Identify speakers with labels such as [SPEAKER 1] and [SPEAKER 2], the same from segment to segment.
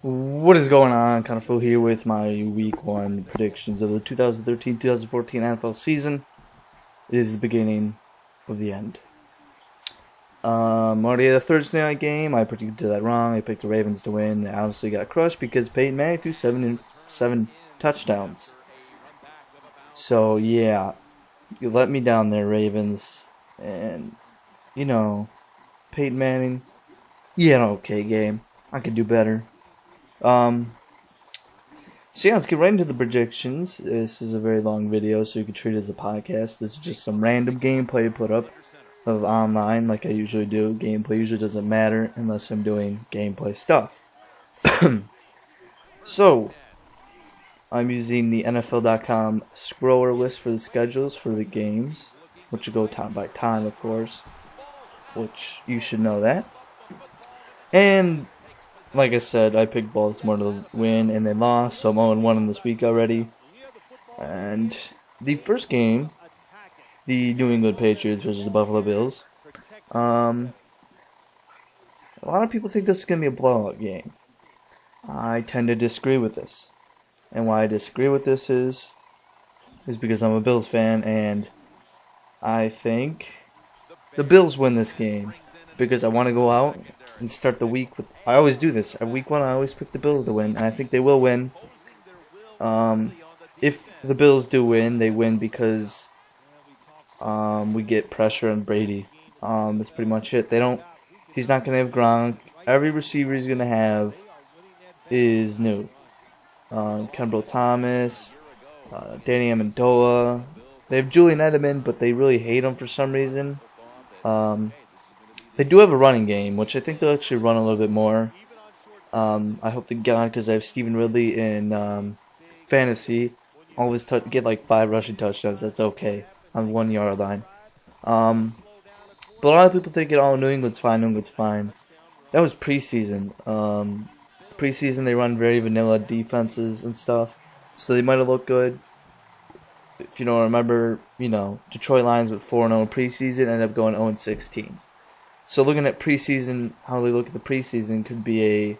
[SPEAKER 1] What is going on? Kind of Phil here with my week 1 predictions of the 2013-2014 NFL season. It is the beginning of the end. Already at a Thursday night game, I predicted that wrong. I picked the Ravens to win. I honestly got crushed because Peyton Manning threw seven touchdowns. So yeah, you let me down there, Ravens. And Peyton Manning, you had an okay game. I could do better. So yeah, let's get right into the predictions. This is a very long video, so you can treat it as a podcast. This is just some random gameplay to put up of online, like I usually do. Gameplay usually doesn't matter unless I'm doing gameplay stuff. So, I'm using the NFL.com scroller list for the schedules for the games, which will go time by time, of course, which you should know that. And like I said, I picked Baltimore to win, and they lost, so I'm 0-1 in this week already. And the first game, the New England Patriots versus the Buffalo Bills. A lot of people think this is going to be a blowout game. I tend to disagree with this. And why I disagree with this is because I'm a Bills fan, and I think the Bills win this game. Because I want to go out and start the week with... I always do this. At week 1, I always pick the Bills to win. And I think they will win. If the Bills do win, they win because we get pressure on Brady. That's pretty much it. He's not going to have Gronk. Every receiver he's going to have is new. Campbell Thomas, Danny Amendola. They have Julian Edelman, but they really hate him for some reason. They do have a running game, which I think they'll actually run a little bit more. I hope they get on because I have Stephen Ridley in fantasy. Always get like 5 rushing touchdowns. That's okay on the 1 yard line. But a lot of people think New England's fine. New England's fine. That was preseason. Preseason they run very vanilla defenses and stuff, so they might have looked good. If you don't remember, Detroit Lions with 4-0 in preseason ended up going 0-16. So looking at preseason, how they look at the preseason could be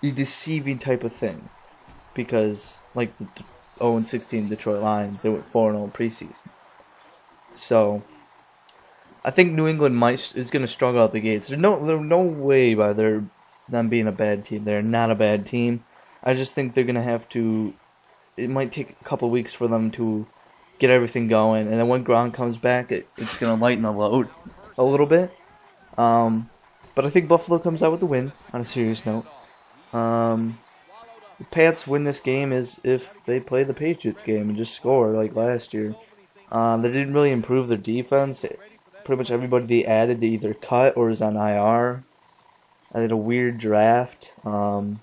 [SPEAKER 1] a deceiving type of thing. Because, like the 0-16 Detroit Lions, they went 4-0 in preseason. So, I think New England is going to struggle out the gates. There's no way by them being a bad team. They're not a bad team. I just think they're going to have to... It might take a couple weeks for them to get everything going. And then when Gronk comes back, it's going to lighten the load a little bit. But I think Buffalo comes out with the win, on a serious note. The Pats win this game is if they play the Patriots game and just score like last year. They didn't really improve their defense. Pretty much everybody they added they either cut or is on IR. I did a weird draft. I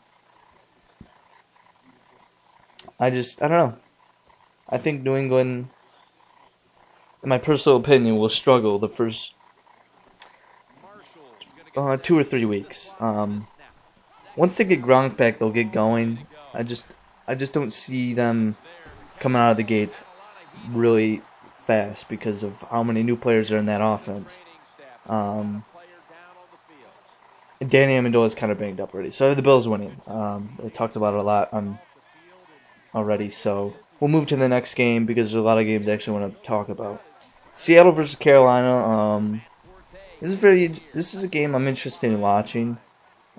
[SPEAKER 1] don't know. I think New England, in my personal opinion, will struggle the first 2 or 3 weeks. Once they get Gronk back, they'll get going. I just don't see them coming out of the gates really fast because of how many new players are in that offense. Danny Amendola is kind of banged up already, so the Bills winning. I talked about it a lot already, so we'll move to the next game because there's a lot of games I actually want to talk about. Seattle versus Carolina. This is a game I'm interested in watching.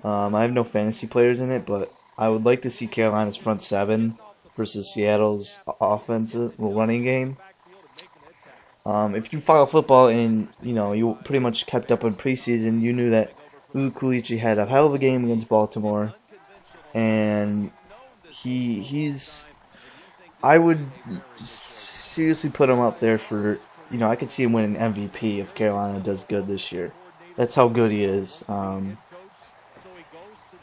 [SPEAKER 1] I have no fantasy players in it, but I would like to see Carolina's front 7 versus Seattle's offensive running game. If you follow football and you pretty much kept up in preseason, you knew that Lou Kulichi had a hell of a game against Baltimore, and I would seriously put him up there for. I could see him winning MVP if Carolina does good this year. That's how good he is.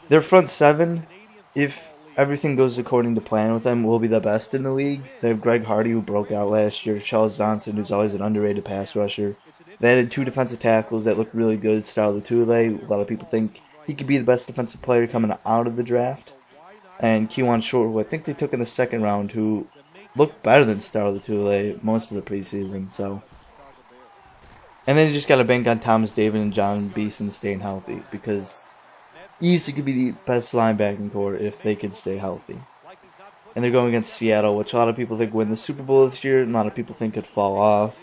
[SPEAKER 1] Their front 7, if everything goes according to plan with them, will be the best in the league. They have Greg Hardy, who broke out last year. Charles Johnson, who's always an underrated pass rusher. They added 2 defensive tackles that look really good. Starla Lotulelei, a lot of people think he could be the best defensive player coming out of the draft. And Kewan Short, who I think they took in the 2nd round, who looked better than Starla Lotulelei most of the preseason. So, and then you just got to bank on Thomas David and John Beeson staying healthy because easily could be the best linebacking core if they could stay healthy. And they're going against Seattle, which a lot of people think win the Super Bowl this year. A lot of people think could fall off.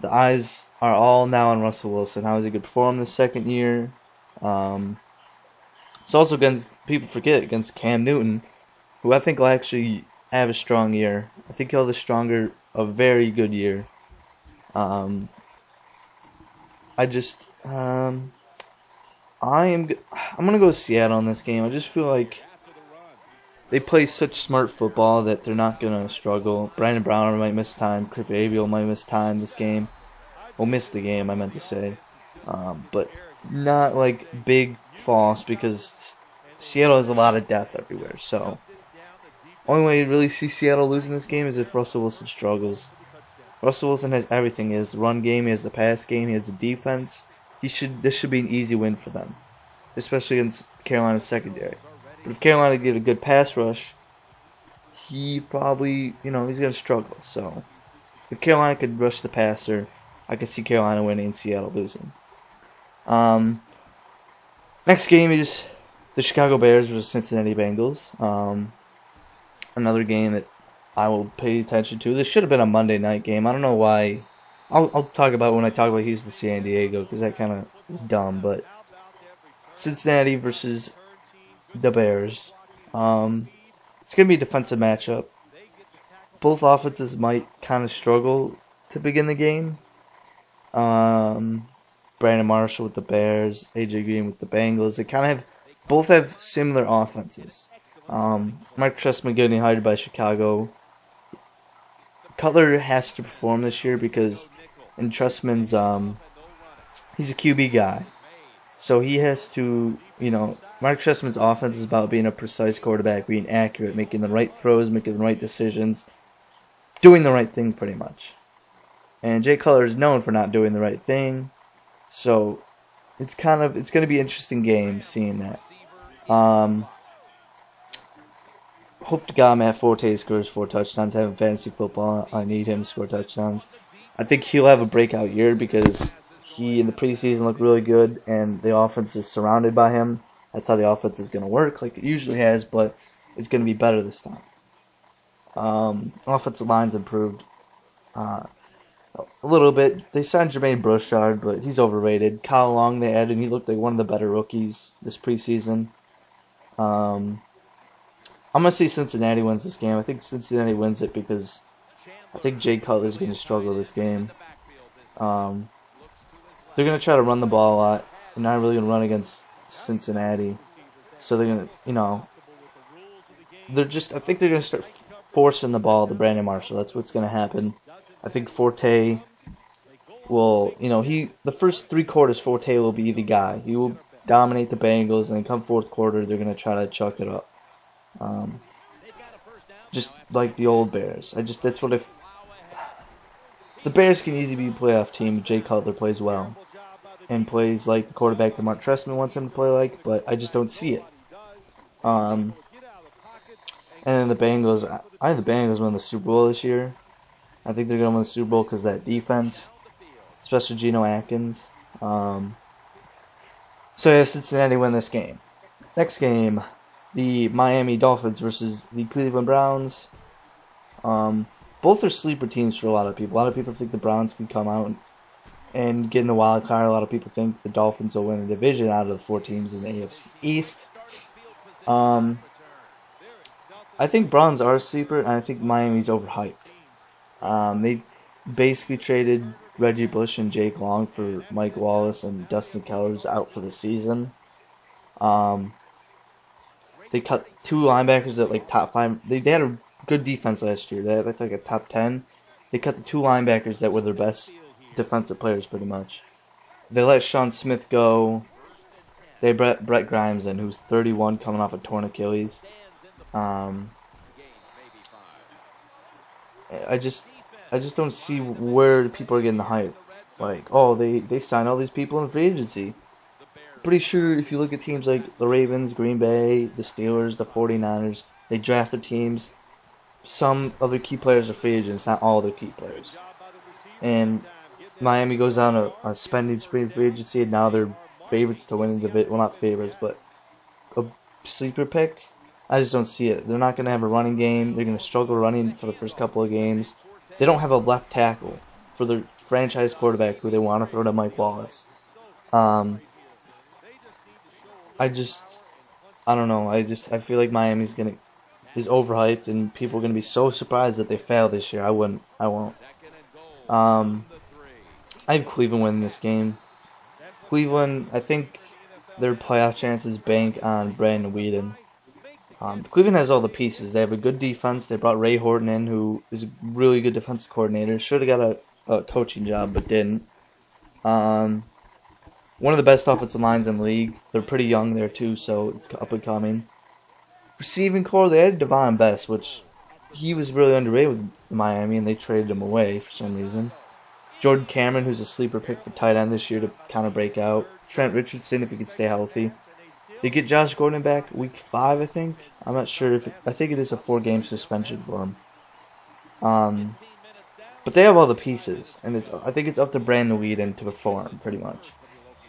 [SPEAKER 1] The eyes are all now on Russell Wilson. How is he going to perform this second year? It's also against, people forget, against Cam Newton, who I think will actually have a strong year. I think he'll have a very good year. I'm gonna go with Seattle in this game. I just feel like they play such smart football that they're not gonna struggle. Brandon Brown might miss time. Chris Averill might miss time this game. Well, miss the game, I meant to say. But not like big falls because Seattle has a lot of depth everywhere. So only way you really see Seattle losing this game is if Russell Wilson struggles. Russell Wilson has everything. He has the run game, he has the pass game, he has the defense. This should be an easy win for them, especially against Carolina's secondary. But if Carolina get a good pass rush, he probably, he's going to struggle. So if Carolina could rush the passer, I could see Carolina winning and Seattle losing. Next game is the Chicago Bears versus Cincinnati Bengals. Another game that I will pay attention to. This should have been a Monday night game. I don't know why. I'll talk about it when I talk about Houston, San Diego, because that kind of is dumb. But Cincinnati versus the Bears. It's going to be a defensive matchup. Both offenses might kind of struggle to begin the game. Brandon Marshall with the Bears, AJ Green with the Bengals. They both have similar offenses. Mark Trestman getting hired by Chicago. Cutler has to perform this year because in Trestman's, he's a QB guy. So he has to, Mark Trestman's offense is about being a precise quarterback, being accurate, making the right throws, making the right decisions, doing the right thing pretty much. And Jay Cutler is known for not doing the right thing. So it's going to be an interesting game seeing that. Hope to God Matt Forte scores 4 touchdowns. Having fantasy football, I need him to score touchdowns. I think he'll have a breakout year because he in the preseason looked really good, and the offense is surrounded by him. That's how the offense is going to work, like it usually has, but it's going to be better this time. Offensive line's improved a little bit. They signed Jermaine Broussard, but he's overrated. Kyle Long they added, and he looked like one of the better rookies this preseason. I'm going to say Cincinnati wins this game. I think Cincinnati wins it because I think Jay Cutler's going to struggle this game. They're going to try to run the ball a lot. They're not really going to run against Cincinnati. So they're going to, I think they're going to start forcing the ball to Brandon Marshall. That's what's going to happen. I think Forte will, the first 3 quarters, Forte will be the guy. He will dominate the Bengals, and then come fourth quarter, they're going to try to chuck it up. Just like the old Bears. The Bears can easily be a playoff team if Jay Cutler plays well. And plays like the quarterback that Mark Trestman wants him to play like, but I just don't see it. And then the Bengals, I think the Bengals win the Super Bowl this year. I think they're going to win the Super Bowl because of that defense, especially Geno Atkins. So yeah, Cincinnati win this game. Next game, the Miami Dolphins versus the Cleveland Browns. Both are sleeper teams for a lot of people. A lot of people think the Browns can come out and get in the wild card. A lot of people think the Dolphins will win the division out of the 4 teams in the AFC East. I think Browns are a sleeper, and I think Miami's overhyped. They basically traded Reggie Bush and Jake Long for Mike Wallace, and Dustin Keller's out for the season. They cut 2 linebackers at like top 5. They had a good defense last year. They had like a top 10. They cut the 2 linebackers that were their best defensive players pretty much. They let Sean Smith go. They Brett Grimes in, who's 31, coming off a torn Achilles. I just don't see where people are getting the hype. Like, oh, they signed all these people in free agency. Pretty sure if you look at teams like the Ravens, Green Bay, the Steelers, the 49ers, they draft their teams. Some of the key players are free agents, not all the key players. And Miami goes on a spending spree in free agency, and now they're favorites to win the division. Well, not favorites, but sleeper pick. I just don't see it. They're not going to have a running game. They're going to struggle running for the first couple of games. They don't have a left tackle for their franchise quarterback who they want to throw to Mike Wallace. I don't know. I feel like Miami's is overhyped, and people are gonna be so surprised that they fail this year. I won't. I have Cleveland winning this game. Cleveland, I think their playoff chances bank on Brandon Weeden. Cleveland has all the pieces. They have a good defense. They brought Ray Horton in, who is a really good defensive coordinator. Should have got a coaching job, but didn't. One of the best offensive lines in the league. They're pretty young there too, so it's up and coming. Receiving core, they had Devon Best, which he was really underrated with Miami, and they traded him away for some reason. Jordan Cameron, who's a sleeper pick for tight end this year to kind of break out. Trent Richardson, if he could stay healthy. They get Josh Gordon back week 5, I think. I'm not sure I think it is a 4-game suspension for him. But they have all the pieces, and I think it's up to Brandon Weeden to perform, pretty much.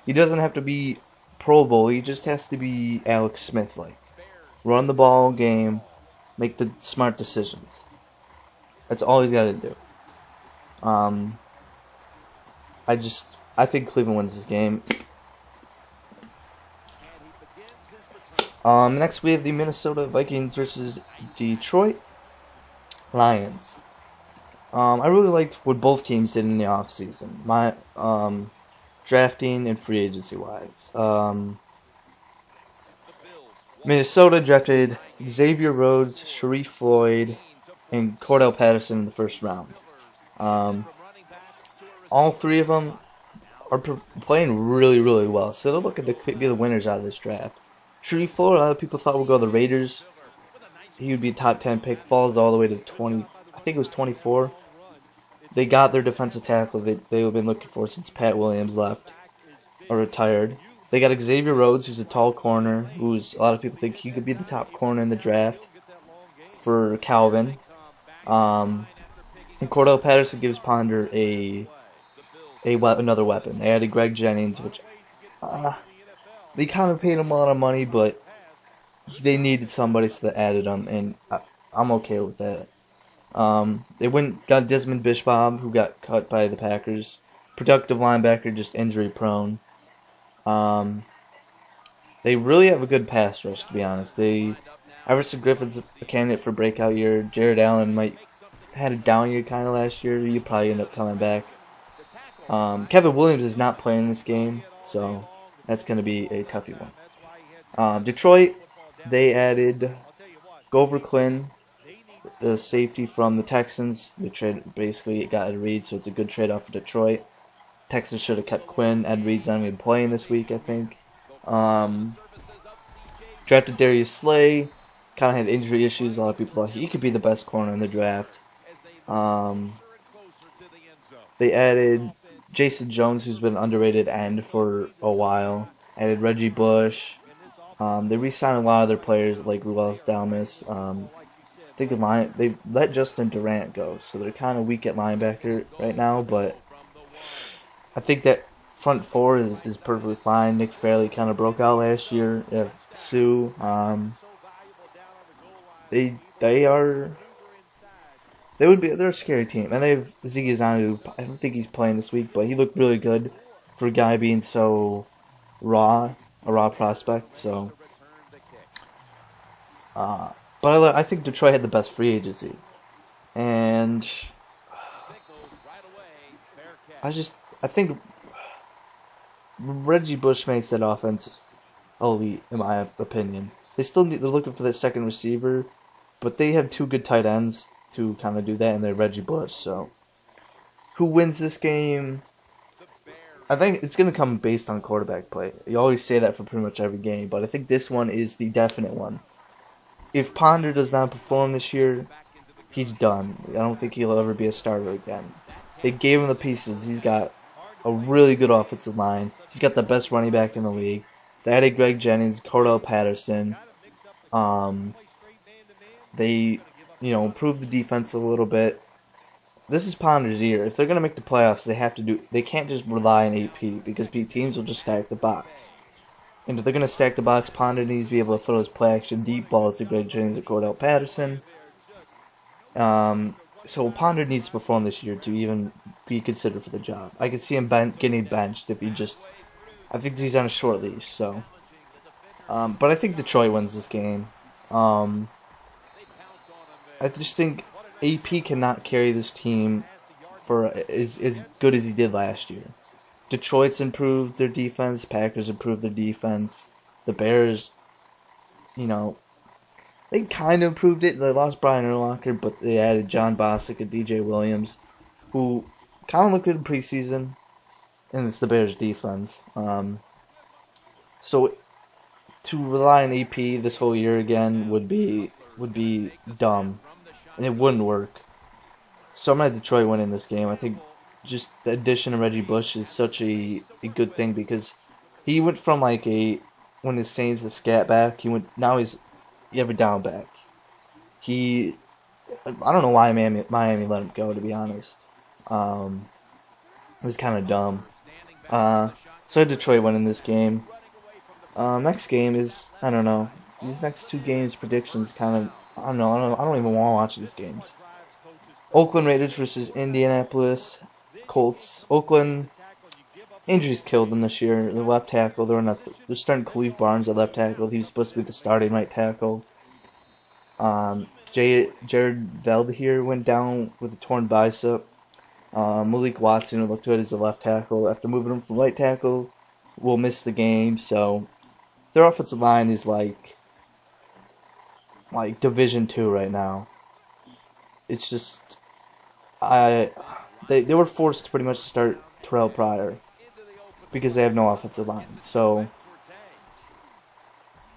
[SPEAKER 1] He doesn't have to be Pro Bowl, he just has to be Alex Smith-like. Run the ball game, make the smart decisions. That's all he's got to do. I think Cleveland wins this game. Next we have the Minnesota Vikings versus Detroit Lions. I really liked what both teams did in the offseason. Drafting and free agency wise. Minnesota drafted Xavier Rhodes, Sharif Floyd, and Cordell Patterson in the first round. All three of them are playing really, really well. So they're looking to be the winners out of this draft. Sharif Floyd, a lot of people thought would go to the Raiders. He would be a top 10 pick, falls all the way to 20. I think it was 24. They got their defensive tackle they've been looking for since Pat Williams left or retired. They got Xavier Rhodes, who's a tall corner, who's a lot of people think he could be the top corner in the draft for Calvin. And Cordell Patterson gives Ponder another weapon. They added Greg Jennings, which they kind of paid him a lot of money, but they needed somebody, so they added him, and I'm okay with that. They got Desmond Bishop, who got cut by the Packers. Productive linebacker, just injury prone. They really have a good pass rush, to be honest. Everson Griffin's a candidate for breakout year. Jared Allen had a down year kind of last year. You probably end up coming back. Kevin Williams is not playing this game, so that's going to be a toughie one. Detroit, they added Grover Clyn, the safety from the Texans. They basically got Ed Reed, so it's a good trade-off for Detroit. Texans should have kept Quinn. Ed Reed's not even playing this week, I think. Drafted Darius Slay. Kind of had injury issues. A lot of people thought he could be the best corner in the draft. They added Jason Jones, who's been an underrated end for a while. Added Reggie Bush. They re-signed a lot of their players like Ruel Dalmas. I think they let Justin Durant go, so they're kind of weak at linebacker right now, but I think that front four is perfectly fine. Nick Fairley kind of broke out last year. Sue. They're a scary team, and they have Ziggy Zanu. I don't think he's playing this week, but he looked really good for a guy being so a raw prospect. So, but I think Detroit had the best free agency, and I think Reggie Bush makes that offense elite, in my opinion. They're looking for that second receiver, but they have two good tight ends to kind of do that, and they're Reggie Bush. So, who wins this game? I think it's going to come based on quarterback play. You always say that for pretty much every game, but I think this one is the definite one. If Ponder does not perform this year, he's done. I don't think he'll ever be a starter again. They gave him the pieces. He's got a really good offensive line. He's got the best running back in the league. They added Greg Jennings, Cordell Patterson. They, improved the defense a little bit. This is Ponder's year. If they're gonna make the playoffs, they can't just rely on AP because teams will just stack the box. And if they're going to stack the box, Ponder needs to be able to throw his play-action deep balls to Greg Jennings or Cordell Patterson. So Ponder needs to perform this year to even be considered for the job. I could see him getting benched if he just... I think he's on a short leash, so... but I think Detroit wins this game. I just think AP cannot carry this team for as good as he did last year. Detroit's improved their defense. Packers improved their defense. The Bears, they kind of improved it. They lost Brian Urlacher, but they added John Bostic and DJ Williams, who kind of looked good in preseason. And it's the Bears' defense. So to rely on AP this whole year again would be dumb, and it wouldn't work. So I'm at Detroit winning this game. I think just the addition of Reggie Bush is such a good thing because he went from when the Saints a scat back, you have a down back. I don't know why Miami let him go, to be honest. It was kind of dumb. So Detroit winning this game. Next game is, I don't know. These next two games predictions kind of, I don't know. I don't even want to watch these games. Oakland Raiders versus Indianapolis Colts. Oakland, injuries killed them this year. The left tackle, they're starting Khalif Barnes at left tackle. He was supposed to be the starting right tackle. Jared Veld here went down with a torn bicep. Malik Watson, who looked good as a left tackle, after moving him from right tackle, will miss the game. So their offensive line is like Division II right now. It's just they were forced to pretty much start Terrell Pryor because they have no offensive line. So,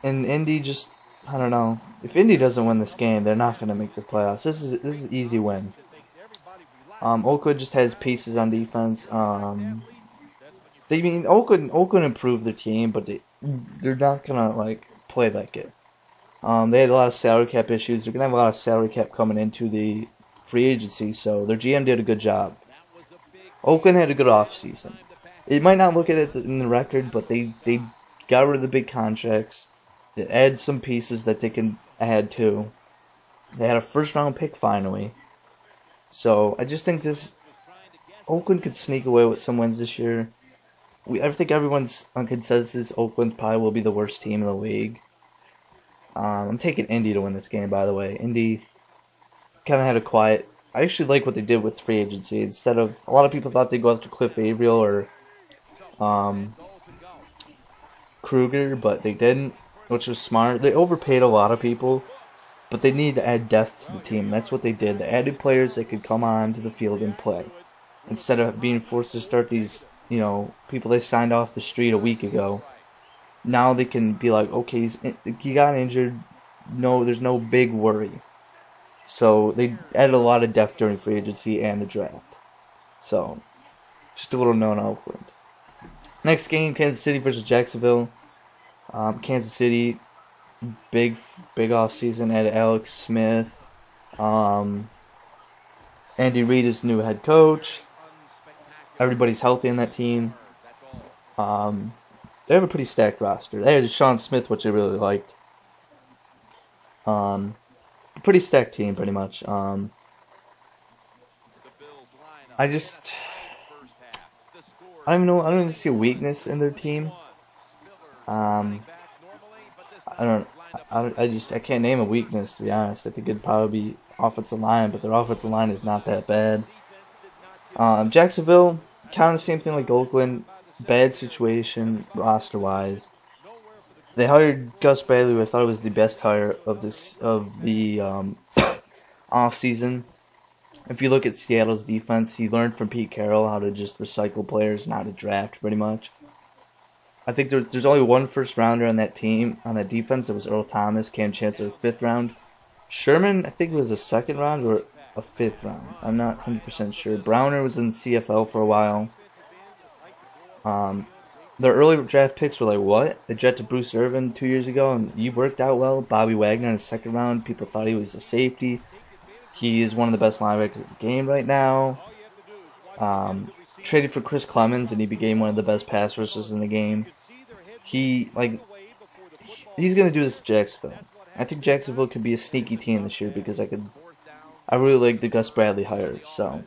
[SPEAKER 1] and Indy just, I don't know. If Indy doesn't win this game, they're not going to make the playoffs. This is an easy win. Oakland just has pieces on defense. Oakland improved their team, but they're not gonna play like it. They had a lot of salary cap issues. They're gonna have a lot of salary cap coming into the free agency, so their GM did a good job. Oakland had a good offseason. It might not look at it in the record, but they got rid of the big contracts. They added some pieces that they can add to. They had a first-round pick finally. So I just think Oakland could sneak away with some wins this year. I think everyone's on consensus Oakland probably will be the worst team in the league. I'm taking Indy to win this game, by the way. Indy kind of had a quiet... I actually like what they did with free agency. Instead of... A lot of people thought they'd go after Cliff Averill or Kruger, but they didn't, which was smart. They overpaid a lot of people, but they need to add depth to the team. That's what they did. They added players that could come on to the field and play. Instead of being forced to start these, people they signed off the street a week ago. Now they can be like, okay, he got injured. No, there's no big worry. So they added a lot of depth during free agency and the draft. So, just a little note on Oakland. Next game, Kansas City versus Jacksonville. Kansas City, big offseason. Added Alex Smith. Andy Reid is new head coach. Everybody's healthy in that team. They have a pretty stacked roster. They had Sean Smith, which I really liked. Pretty stacked team, pretty much. I don't even see a weakness in their team. I can't name a weakness, to be honest. I think it'd probably be offensive line, but their offensive line is not that bad. Jacksonville, kind of the same thing like Oakland. Bad situation roster-wise. They hired Gus Bradley, who I thought was the best hire of the off-season. If you look at Seattle's defense, he learned from Pete Carroll how to just recycle players and how to draft, pretty much. I think there's only one first-rounder on that team, on that defense. It was Earl Thomas, Cam Chancellor, 5th round. Sherman, I think it was a 2nd round or a 5th round. I'm not 100% sure. Browner was in CFL for a while. Their early draft picks were like, what? They drafted Bruce Irvin 2 years ago, and he worked out well. Bobby Wagner in the 2nd round. People thought he was a safety. He is one of the best linebackers in the game right now. Traded for Chris Clemens, and he became one of the best pass rushers in the game. he's gonna do this to Jacksonville. I think Jacksonville could be a sneaky team this year because I really like the Gus Bradley hire. So,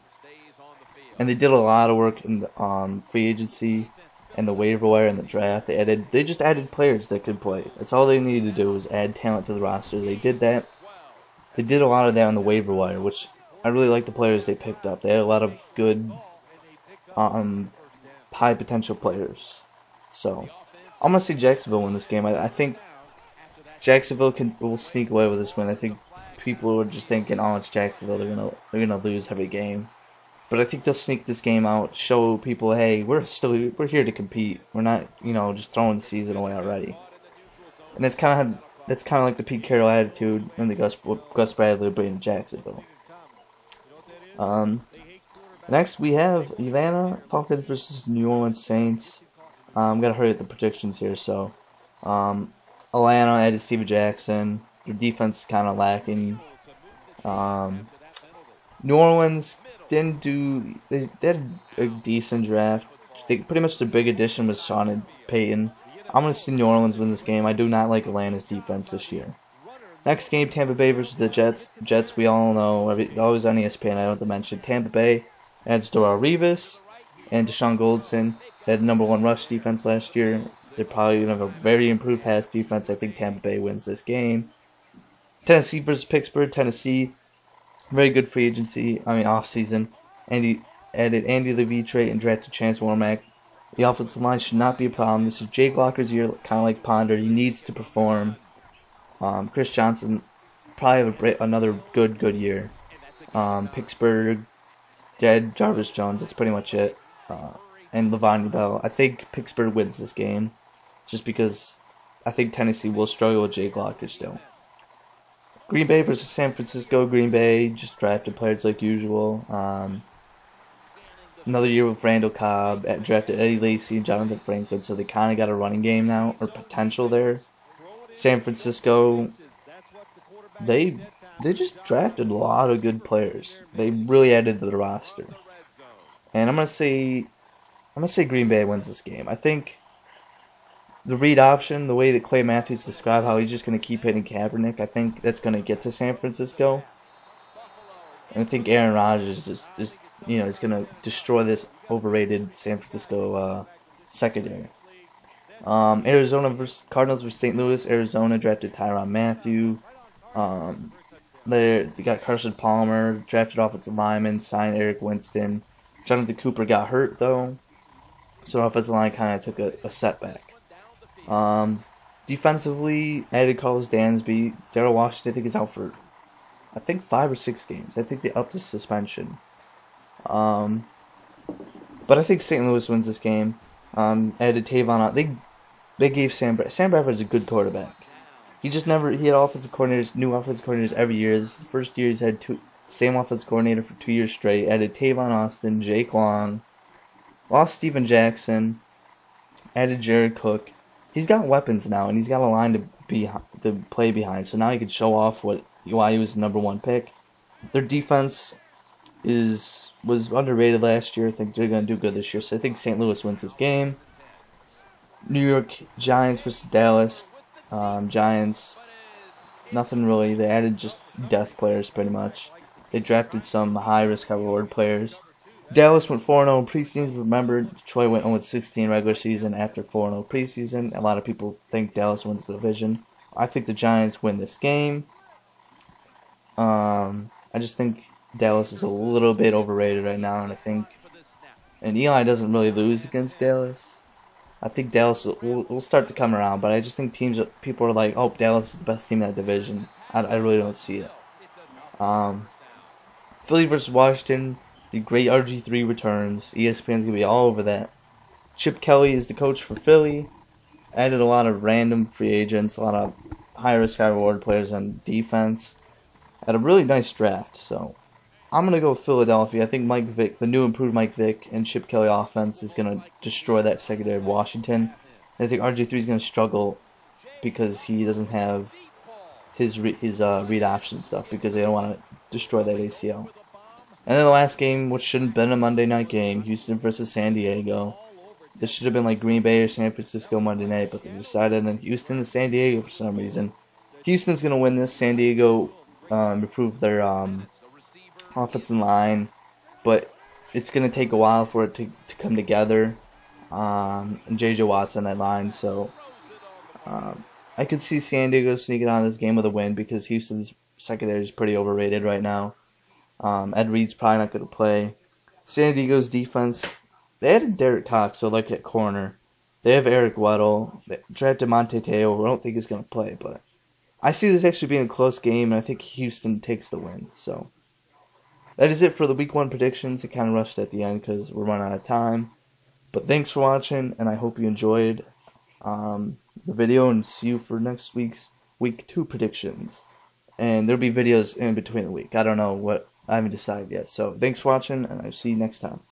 [SPEAKER 1] and they did a lot of work in the free agency and the waiver wire and the draft. They just added players that could play. That's all they needed to do was add talent to the roster. They did that. They did a lot of that on the waiver wire, which I really like the players they picked up. They had a lot of good, high potential players. So, I'm gonna see Jacksonville win this game. I think Jacksonville will sneak away with this win. I think people are just thinking, oh, it's Jacksonville. They're gonna lose every game. But I think they'll sneak this game out, show people, hey, we're here to compete. We're not, just throwing the season away already. And that's kind of like the Pete Carroll attitude and the Gus Bradley bringing Jacksonville. Next we have Atlanta Falcons versus New Orleans Saints. Gotta hurry up the predictions here. So, Atlanta added Steven Jackson. Their defense is kind of lacking. New Orleans didn't do. They had a decent draft. Pretty much the big addition was Sean Payton. I'm gonna see New Orleans win this game. I do not like Atlanta's defense this year. Next game, Tampa Bay versus the Jets. The Jets, we all know, always on ESPN. I don't have to mention. Tampa Bay adds Darrelle Revis and Deshaun Goldson. They had the #1 rush defense last year. They're probably going to have a very improved pass defense. I think Tampa Bay wins this game. Tennessee versus Pittsburgh. Tennessee, very good free agency. Offseason. Added Andy Levitre and drafted Chance Warmack. The offensive line should not be a problem. This is Jake Locker's year, kind of like Ponder. He needs to perform. Chris Johnson probably have another good year. Pittsburgh, Jarvis Jones. That's pretty much it. And Le'Veon Bell. I think Pittsburgh wins this game, just because I think Tennessee will struggle with Jake Locker still. Green Bay versus San Francisco. Green Bay just drafted players like usual. Another year with Randall Cobb, drafted Eddie Lacy and Jonathan Franklin, so they kind of got a running game now, or potential there. San Francisco, they just drafted a lot of good players. They really added to the roster. And I'm gonna say Green Bay wins this game. I think the read option, the way that Clay Matthews described how he's just gonna keep hitting Kaepernick, I think that's gonna get to San Francisco. And I think Aaron Rodgers is going to destroy this overrated San Francisco secondary. Arizona versus Cardinals versus St. Louis. Arizona drafted Tyrann Mathieu. They got Carson Palmer, drafted offensive lineman, signed Eric Winston. Jonathan Cooper got hurt though, so the offensive line kind of took a setback. Defensively, added Carlos Dansby. Darrell Washington, I think, is out for 5 or 6 games. I think they upped his suspension. But I think St. Louis wins this game. Added Tavon. They gave Sam Bradford's a good quarterback. He had new offensive coordinators every year. This is the first year he's had same offensive coordinator for 2 years straight. Added Tavon Austin, Jake Long, lost Steven Jackson, added Jared Cook. He's got weapons now, and he's got a line to play behind. So now he can show off why he was the #1 pick. Their defense was underrated last year. I think they're going to do good this year. So I think St. Louis wins this game. New York Giants versus Dallas. Giants, nothing really. They added just depth players pretty much. They drafted some high-risk, high-reward players. Dallas went 4-0 in preseason. Remember, Detroit went 0-16 regular season after 4-0 preseason. A lot of people think Dallas wins the division. I think the Giants win this game. I just think Dallas is a little bit overrated right now, and Eli doesn't really lose against Dallas. I think Dallas will start to come around, but I just think people are like, oh, Dallas is the best team in that division. I really don't see it. Philly versus Washington, the great RG3 returns. ESPN's gonna be all over that. Chip Kelly is the coach for Philly. Added a lot of random free agents, a lot of high-risk, high-reward players on defense. Had a really nice draft, so I'm going to go with Philadelphia. I think Mike Vick, the new improved Mike Vick and Chip Kelly offense is going to destroy that secondary of Washington. I think RG3 is going to struggle because he doesn't have his read option stuff because they don't want to destroy that ACL. And then the last game, which shouldn't have been a Monday night game, Houston versus San Diego. This should have been like Green Bay or San Francisco Monday night, but they decided on Houston and San Diego for some reason. Houston's going to win this. San Diego improved their offensive line, but it's going to take a while for it to come together. And J.J. Watt's on that line, so I could see San Diego sneaking on this game with a win because Houston's secondary is pretty overrated right now. Ed Reed's probably not going to play. San Diego's defense, they had Derek Cox, so like at corner. They have Eric Weddle. They drafted Monte Teo, who I don't think is going to play, but I see this actually being a close game, and I think Houston takes the win. So that is it for the Week 1 predictions. It kind of rushed at the end because we're running out of time. But thanks for watching, and I hope you enjoyed the video, and see you for next week's Week 2 predictions. And there'll be videos in between the week. I don't know what, I haven't decided yet. So thanks for watching, and I'll see you next time.